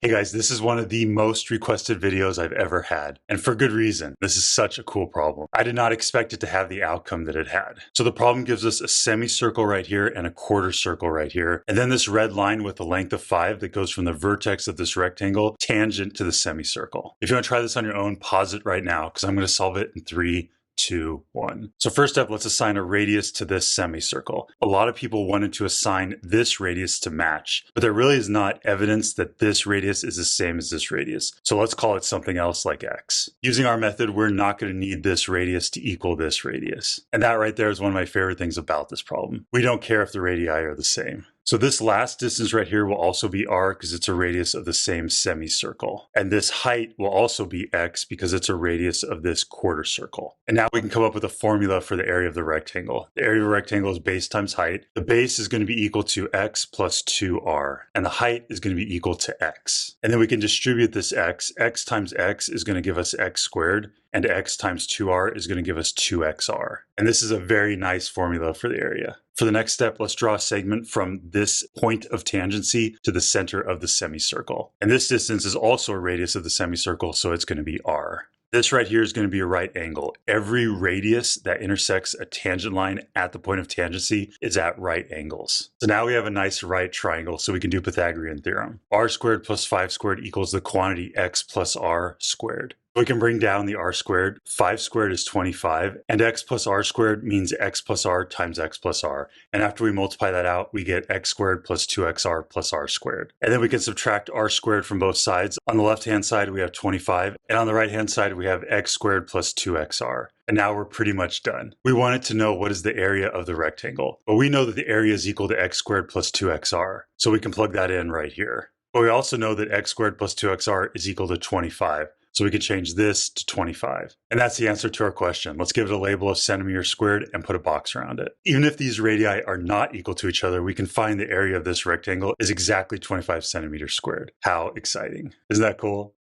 Hey guys, this is one of the most requested videos I've ever had, and for good reason. This is such a cool problem. I did not expect it to have the outcome that it had. So the problem gives us a semicircle right here and a quarter circle right here, and then this red line with a length of 5 that goes from the vertex of this rectangle tangent to the semicircle. If you want to try this on your own, pause it right now because I'm going to solve it in 3, 2, 1. So first up, let's assign a radius to this semicircle. A lot of people wanted to assign this radius to match, but there really is not evidence that this radius is the same as this radius. So let's call it something else like x. Using our method, we're not going to need this radius to equal this radius. And that right there is one of my favorite things about this problem. We don't care if the radii are the same. So this last distance right here will also be r because it's a radius of the same semicircle. And this height will also be x because it's a radius of this quarter circle. And now we can come up with a formula for the area of the rectangle. The area of the rectangle is base times height. The base is going to be equal to x plus 2r. And the height is going to be equal to x. And then we can distribute this x. X times x is going to give us x squared. And x times 2r is going to give us 2xr. And this is a very nice formula for the area. For the next step, let's draw a segment from this point of tangency to the center of the semicircle. And this distance is also a radius of the semicircle, so it's going to be r. This right here is going to be a right angle. Every radius that intersects a tangent line at the point of tangency is at right angles. So now we have a nice right triangle, so we can do Pythagorean theorem. R squared plus 5 squared equals the quantity x plus r squared. We can bring down the r squared. 5 squared is 25, and x plus r squared means x plus r times x plus r. And after we multiply that out, we get x squared plus 2xr plus r squared. And then we can subtract r squared from both sides. On the left-hand side, we have 25, and on the right-hand side, we have x squared plus 2xr. And now we're pretty much done. We wanted to know what is the area of the rectangle, but we know that the area is equal to x squared plus 2xr, so we can plug that in right here. But we also know that x squared plus 2xr is equal to 25. So we can change this to 25. And that's the answer to our question. Let's give it a label of centimeters squared and put a box around it. Even if these radii are not equal to each other, we can find the area of this rectangle is exactly 25 centimeters squared. How exciting. Isn't that cool?